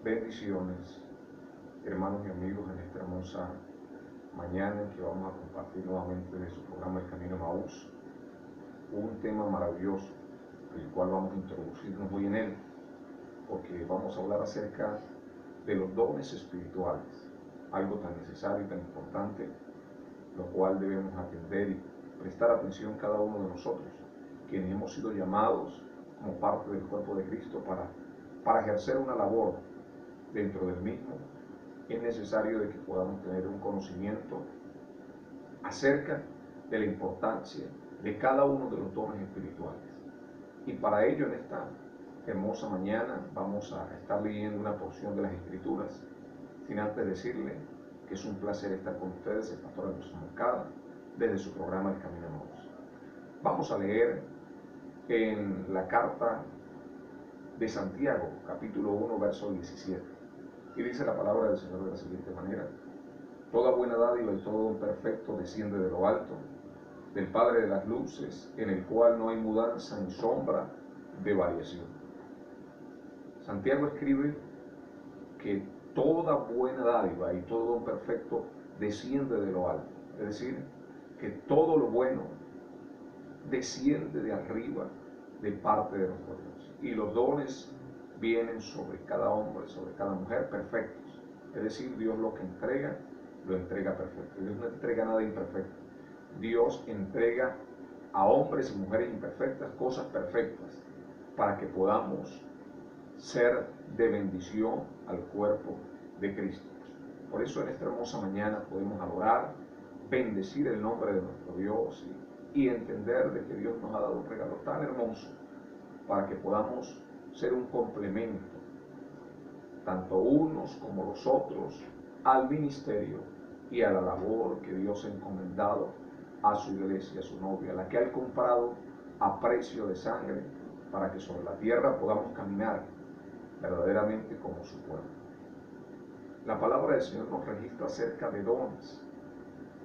Bendiciones, hermanos y amigos, en esta hermosa mañana en que vamos a compartir nuevamente de su programa El Camino Emaús, un tema maravilloso, el cual vamos a introducirnos hoy en él, porque vamos a hablar acerca de los dones espirituales, algo tan necesario y tan importante, lo cual debemos atender y prestar atención cada uno de nosotros, quienes hemos sido llamados como parte del cuerpo de Cristo para ejercer una labor dentro del mismo. Es necesario de que podamos tener un conocimiento acerca de la importancia de cada uno de los dones espirituales. Y para ello, en esta hermosa mañana vamos a estar leyendo una porción de las Escrituras, sin antes decirle que es un placer estar con ustedes, el pastor Alberto Moncada, desde su programa El Camino Emaús. Vamos a leer en la carta de Santiago, capítulo 1, verso 17. Y dice la palabra del Señor de la siguiente manera: toda buena dádiva y todo don perfecto desciende de lo alto, del Padre de las luces, en el cual no hay mudanza ni sombra de variación. Santiago escribe que toda buena dádiva y todo don perfecto desciende de lo alto, es decir, que todo lo bueno desciende de arriba, de parte de los Dios, y los dones vienen sobre cada hombre, sobre cada mujer, perfectos. Es decir, Dios lo que entrega, lo entrega perfecto. Dios no entrega nada imperfecto. Dios entrega a hombres y mujeres imperfectas cosas perfectas para que podamos ser de bendición al cuerpo de Cristo. Por eso en esta hermosa mañana podemos adorar, bendecir el nombre de nuestro Dios y entender de que Dios nos ha dado un regalo tan hermoso para que podamos ser un complemento, tanto unos como los otros, al ministerio y a la labor que Dios ha encomendado a su iglesia, a su novia, la que ha comprado a precio de sangre, para que sobre la tierra podamos caminar verdaderamente como su pueblo. La palabra del Señor nos registra acerca de dones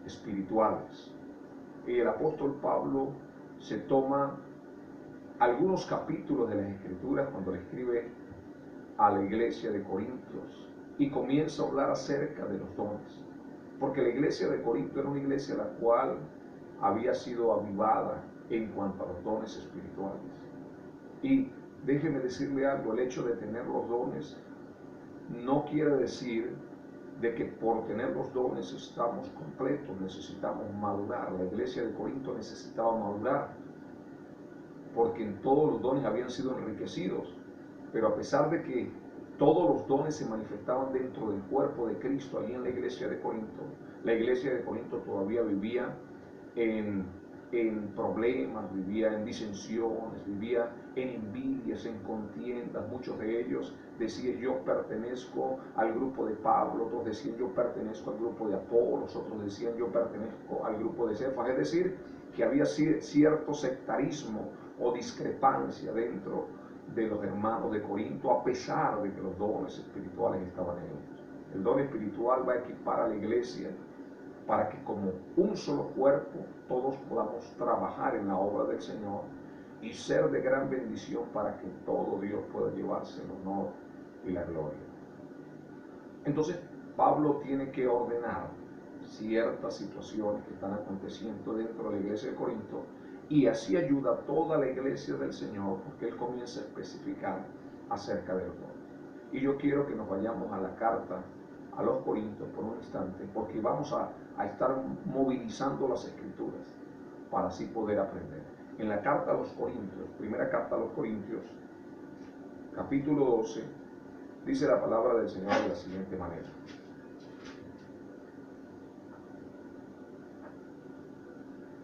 espirituales, y el apóstol Pablo se toma algunos capítulos de las Escrituras cuando le escribe a la iglesia de Corintios y comienza a hablar acerca de los dones, porque la iglesia de Corinto era una iglesia la cual había sido avivada en cuanto a los dones espirituales. Y déjeme decirle algo: el hecho de tener los dones no quiere decir de que por tener los dones estamos completos. Necesitamos madurar. La iglesia de Corinto necesitaba madurar, porque en todos los dones habían sido enriquecidos, pero a pesar de que todos los dones se manifestaban dentro del cuerpo de Cristo, allí en la iglesia de Corinto todavía vivía en problemas, vivía en disensiones, vivía en envidias, en contiendas. Muchos de ellos decían: yo pertenezco al grupo de Pablo, otros decían: yo pertenezco al grupo de Apolos, otros decían: yo pertenezco al grupo de Cefas. Es decir, que había cierto sectarismo o discrepancia dentro de los hermanos de Corinto, a pesar de que los dones espirituales estaban en ellos. El don espiritual va a equipar a la iglesia para que como un solo cuerpo todos podamos trabajar en la obra del Señor y ser de gran bendición, para que todo Dios pueda llevarse el honor y la gloria. Entonces Pablo tiene que ordenar ciertas situaciones que están aconteciendo dentro de la iglesia de Corinto, y así ayuda a toda la iglesia del Señor, porque él comienza a especificar acerca de los dones. Y yo quiero que nos vayamos a la carta a los Corintios por un instante, porque vamos a estar movilizando las Escrituras para así poder aprender. En la carta a los Corintios, primera carta a los Corintios, capítulo 12, dice la palabra del Señor de la siguiente manera: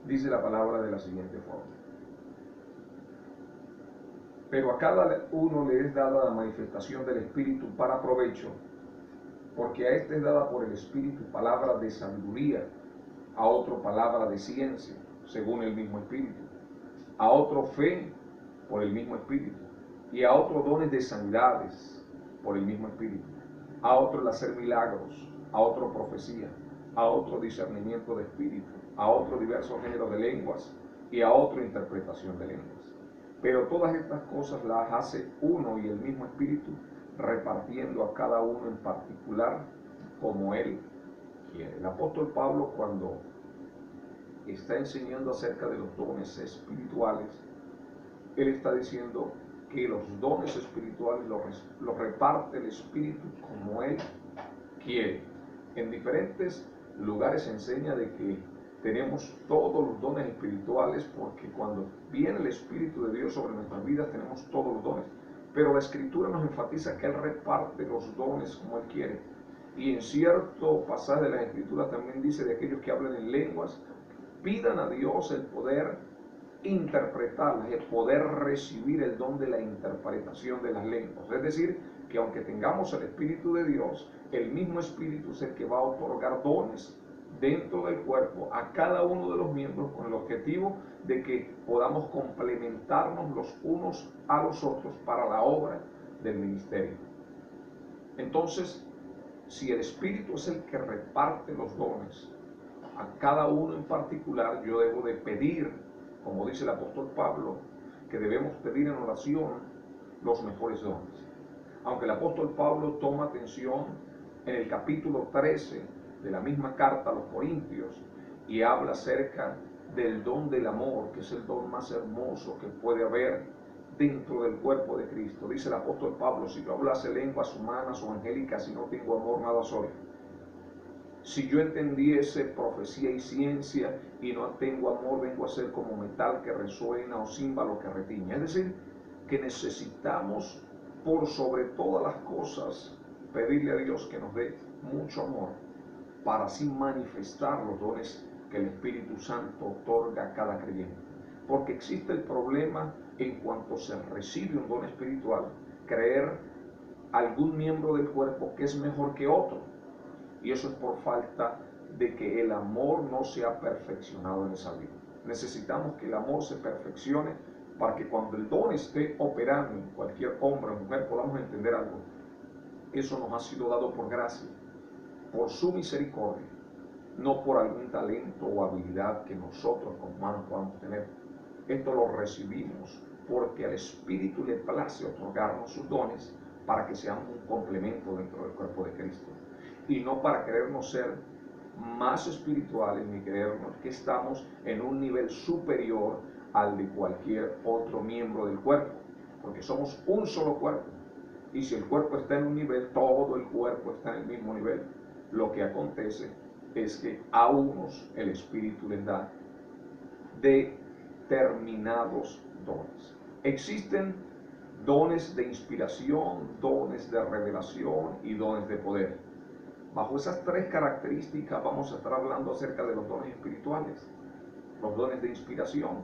dice la palabra de la siguiente forma: pero a cada uno le es dada la manifestación del Espíritu para provecho, porque a este es dada por el Espíritu palabra de sabiduría, a otro palabra de ciencia, según el mismo Espíritu, a otro fe por el mismo Espíritu, y a otro dones de sanidades por el mismo Espíritu, a otro el hacer milagros, a otro profecía, a otro discernimiento de espíritu, a otro diversos géneros de lenguas, y a otro interpretación de lenguas. Pero todas estas cosas las hace uno y el mismo Espíritu, repartiendo a cada uno en particular como Él quiere. El apóstol Pablo, cuando está enseñando acerca de los dones espirituales, él está diciendo que los dones espirituales los reparte el Espíritu como Él quiere. En diferentes lugares se enseña de que tenemos todos los dones espirituales, porque cuando viene el Espíritu de Dios sobre nuestras vidas tenemos todos los dones. Pero la Escritura nos enfatiza que Él reparte los dones como Él quiere. Y en cierto pasaje de la Escritura también dice de aquellos que hablan en lenguas, pidan a Dios el poder interpretarlas, el poder recibir el don de la interpretación de las lenguas. Es decir, que aunque tengamos el Espíritu de Dios, el mismo Espíritu es el que va a otorgar dones dentro del cuerpo a cada uno de los miembros, con el objetivo de que podamos complementarnos los unos a los otros para la obra del ministerio. Entonces, si el Espíritu es el que reparte los dones a cada uno en particular, yo debo de pedir, como dice el apóstol Pablo, que debemos pedir en oración los mejores dones. Aunque el apóstol Pablo toma atención en el capítulo 13 de la misma carta a los Corintios y habla acerca del don del amor, que es el don más hermoso que puede haber dentro del cuerpo de Cristo. Dice el apóstol Pablo, si yo hablase lenguas humanas o angélicas y no tengo amor, nada soy. Si yo entendiese profecía y ciencia y no tengo amor, vengo a ser como metal que resuena o címbalo que retiña. Es decir, que necesitamos por sobre todas las cosas pedirle a Dios que nos dé mucho amor para así manifestar los dones que el Espíritu Santo otorga a cada creyente. Porque existe el problema en cuanto se recibe un don espiritual, creer algún miembro del cuerpo que es mejor que otro. Y eso es por falta de que el amor no se ha perfeccionado en esa vida. Necesitamos que el amor se perfeccione para que cuando el don esté operando en cualquier hombre o mujer podamos entender algo. Eso nos ha sido dado por gracia, por su misericordia, no por algún talento o habilidad que nosotros como humanos podamos tener. Esto lo recibimos porque al Espíritu le place otorgarnos sus dones para que seamos un complemento dentro del cuerpo de Cristo. Y no para querernos ser más espirituales ni creernos que estamos en un nivel superior al de cualquier otro miembro del cuerpo, porque somos un solo cuerpo. Y si el cuerpo está en un nivel, todo el cuerpo está en el mismo nivel. Lo que acontece es que a unos el Espíritu les da determinados dones. Existen dones de inspiración, dones de revelación y dones de poder. Bajo esas tres características vamos a estar hablando acerca de los dones espirituales, los dones de inspiración,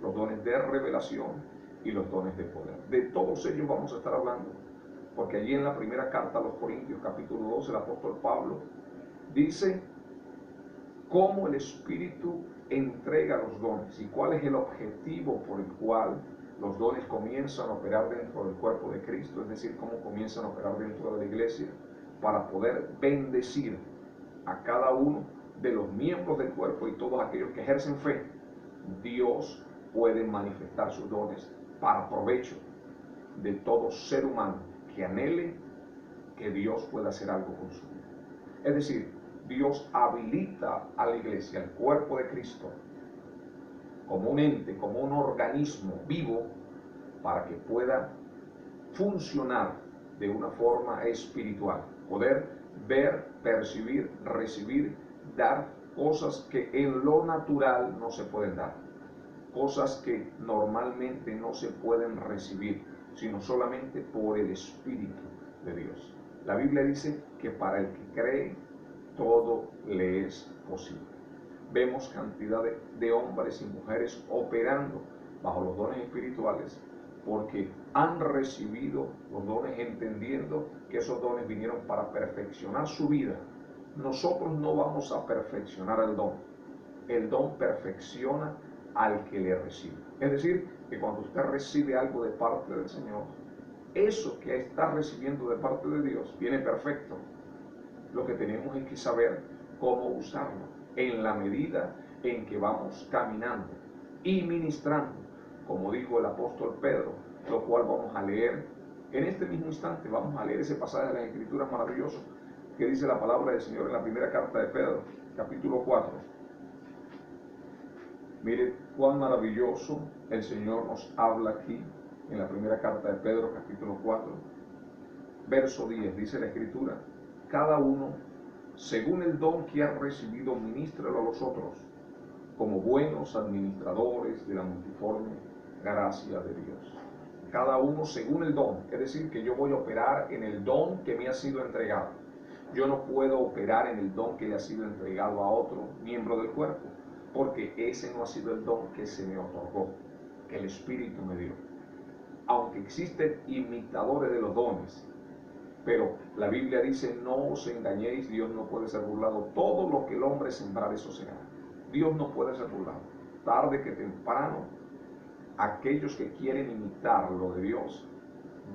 los dones de revelación y los dones de poder. De todos ellos vamos a estar hablando, porque allí en la primera carta a los Corintios, capítulo 2, el apóstol Pablo dice cómo el Espíritu entrega los dones y cuál es el objetivo por el cual los dones comienzan a operar dentro del cuerpo de Cristo, es decir, cómo comienzan a operar dentro de la iglesia, para poder bendecir a cada uno de los miembros del cuerpo y todos aquellos que ejercen fe. Dios puede manifestar sus dones para provecho de todo ser humano que anhele que Dios pueda hacer algo con su vida. Es decir, Dios habilita a la iglesia, al cuerpo de Cristo, como un ente, como un organismo vivo, para que pueda funcionar de una forma espiritual, poder ver, percibir, recibir, dar cosas que en lo natural no se pueden dar, cosas que normalmente no se pueden recibir, sino solamente por el Espíritu de Dios. La Biblia dice que para el que cree, todo le es posible. Vemos cantidad de hombres y mujeres operando bajo los dones espirituales porque han recibido los dones entendiendo que esos dones vinieron para perfeccionar su vida. Nosotros no vamos a perfeccionar el don perfecciona al que le recibe. Es decir, que cuando usted recibe algo de parte del Señor, eso que está recibiendo de parte de Dios viene perfecto. Lo que tenemos es que saber cómo usarlo en la medida en que vamos caminando y ministrando, como dijo el apóstol Pedro, lo cual vamos a leer En este mismo instante vamos a leer ese pasaje de las Escrituras maravilloso que dice la palabra del Señor en la primera carta de Pedro, capítulo 4. Mire cuán maravilloso el Señor nos habla aquí en la primera carta de Pedro, capítulo 4, verso 10. Dice la Escritura: cada uno, según el don que ha recibido, ministrelo a los otros, como buenos administradores de la multiforme gracia de Dios. Cada uno según el don, es decir, que yo voy a operar en el don que me ha sido entregado. Yo no puedo operar en el don que le ha sido entregado a otro miembro del cuerpo, porque ese no ha sido el don que se me otorgó, que el Espíritu me dio. Aunque existen imitadores de los dones, pero la Biblia dice: no os engañéis, Dios no puede ser burlado. Todo lo que el hombre sembrar, eso será. Dios no puede ser burlado. Tarde que temprano, aquellos que quieren imitar lo de Dios,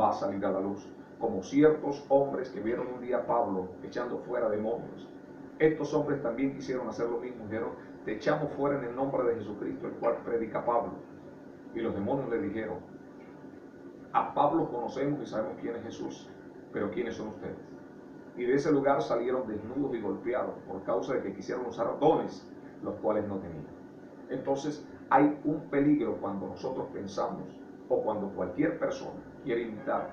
va a salir a la luz. Como ciertos hombres que vieron un día a Pablo echando fuera demonios. Estos hombres también quisieron hacer lo mismo. Dijeron: te echamos fuera en el nombre de Jesucristo, el cual predica Pablo. Y los demonios le dijeron: a Pablo conocemos y sabemos quién es Jesús, pero ¿quiénes son ustedes? Y de ese lugar salieron desnudos y golpeados por causa de que quisieron usar dones, los cuales no tenían. Entonces hay un peligro cuando nosotros pensamos, o cuando cualquier persona quiere imitar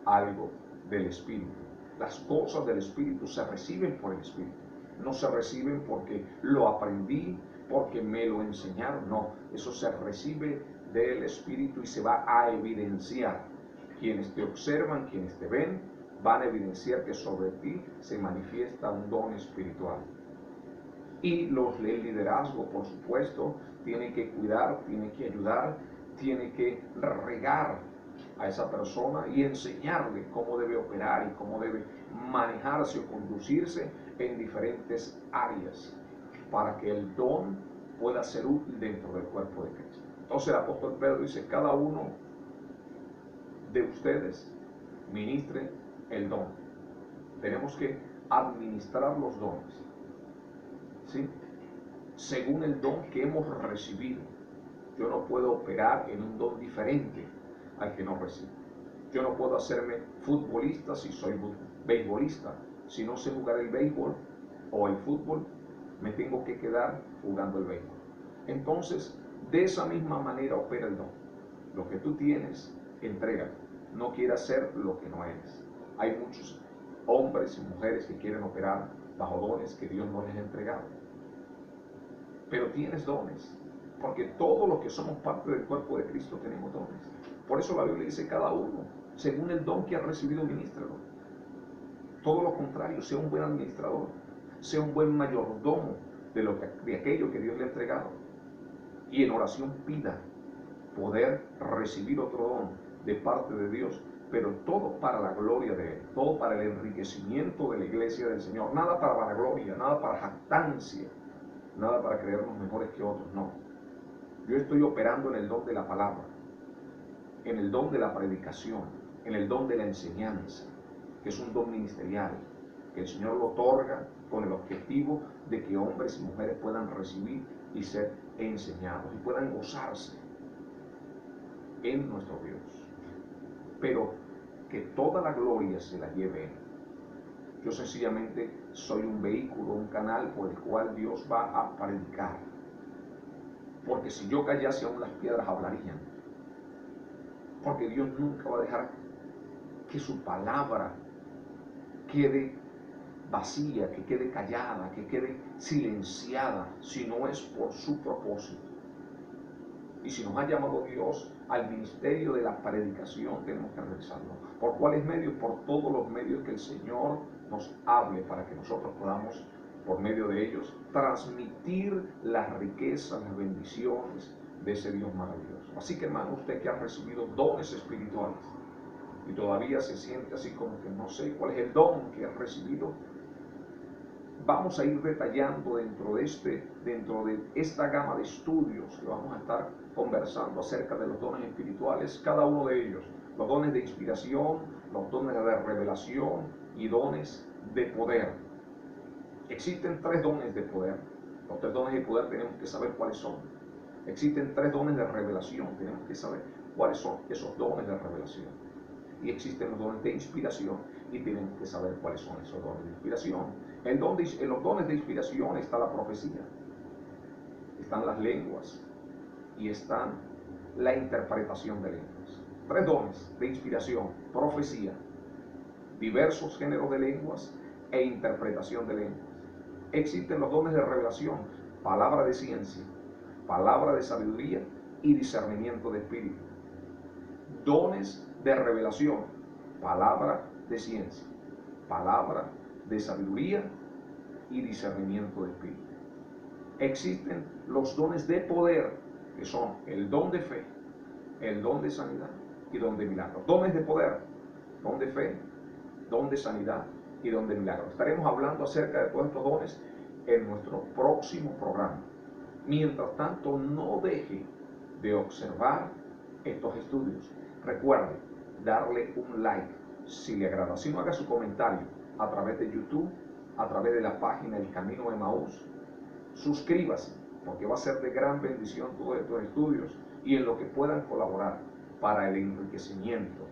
algo del Espíritu. Las cosas del Espíritu se reciben por el Espíritu, no se reciben porque lo aprendí, porque me lo enseñaron. No, eso se recibe del Espíritu y se va a evidenciar. Quienes te observan, quienes te ven, van a evidenciar que sobre ti se manifiesta un don espiritual. Y los del liderazgo, por supuesto, tienen que cuidar, tienen que ayudar, tienen que regar a esa persona y enseñarle cómo debe operar y cómo debe manejarse o conducirse en diferentes áreas para que el don pueda ser útil dentro del cuerpo de Cristo. Entonces el apóstol Pedro dice: cada uno de ustedes ministre el don. Tenemos que administrar los dones, ¿sí?, según el don que hemos recibido. Yo no puedo operar en un don diferente al que no recibo. Yo no puedo hacerme futbolista si soy beisbolista. Si no sé jugar el béisbol o el fútbol, me tengo que quedar jugando el béisbol. Entonces, de esa misma manera opera el don. Lo que tú tienes, entrégalo. No quieras ser lo que no eres. Hay muchos hombres y mujeres que quieren operar bajo dones que Dios no les ha entregado. Pero tienes dones, porque todos los que somos parte del cuerpo de Cristo tenemos dones. Por eso la Biblia dice: cada uno, según el don que ha recibido, ministrelo. Todo lo contrario, sea un buen administrador, sea un buen mayordomo de aquello que Dios le ha entregado. Y en oración pida poder recibir otro don de parte de Dios, pero todo para la gloria de Él, todo para el enriquecimiento de la iglesia del Señor. Nada para vanagloria, nada para jactancia, nada para creernos mejores que otros, no. Yo estoy operando en el don de la palabra, en el don de la predicación, en el don de la enseñanza, que es un don ministerial, que el Señor lo otorga con el objetivo de que hombres y mujeres puedan recibir y ser enseñados y puedan gozarse en nuestro Dios. Pero que toda la gloria se la lleve Él. Yo sencillamente soy un vehículo, un canal por el cual Dios va a predicar. Porque si yo callase, aún las piedras hablarían. Porque Dios nunca va a dejar que su palabra quede vacía, que quede callada, que quede silenciada, si no es por su propósito. Y si nos ha llamado Dios al ministerio de la predicación, tenemos que realizarlo. ¿Por cuáles medios? Por todos los medios que el Señor nos hable, para que nosotros podamos, por medio de ellos, transmitir las riquezas, las bendiciones de ese Dios maravilloso. Así que, hermano, usted que ha recibido dones espirituales y todavía se siente así como que no sé cuál es el don que ha recibido, vamos a ir detallando dentro de esta gama de estudios que vamos a estar conversando acerca de los dones espirituales, cada uno de ellos: los dones de inspiración, los dones de revelación y dones de poder. Existen 3 dones de poder. Los 3 dones de poder tenemos que saber cuáles son. Existen 3 dones de revelación, tenemos que saber cuáles son esos dones de revelación. y existen los dones de inspiración y tienen que saber cuáles son esos dones de inspiración. En los dones de inspiración está la profecía, están las lenguas y están la interpretación de lenguas. 3 dones de inspiración: profecía, diversos géneros de lenguas e interpretación de lenguas. Existen los dones de revelación, palabra de ciencia, palabra de sabiduría y discernimiento de espíritu. Dones de revelación, palabra de ciencia, palabra de sabiduría y discernimiento de espíritu. Existen los dones de poder, que son el don de fe, el don de sanidad y don de milagros. Dones de poder, don de fe, don de sanidad y don de milagros. Estaremos hablando acerca de todos estos dones en nuestro próximo programa. Mientras tanto, no deje de observar estos estudios. Recuerde darle un like si le agrada. Si no, haga su comentario a través de YouTube, a través de la página El Camino de Emaús. Suscríbase, porque va a ser de gran bendición todos estos estudios y en lo que puedan colaborar para el enriquecimiento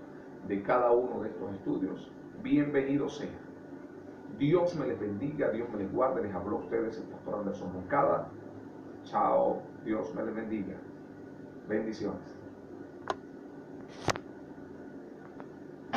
de cada uno de estos estudios. Bienvenido sea. Dios me les bendiga, Dios me les guarde. Les habló a ustedes el pastor Anderson Moncada. Chao, Dios me les bendiga. Bendiciones.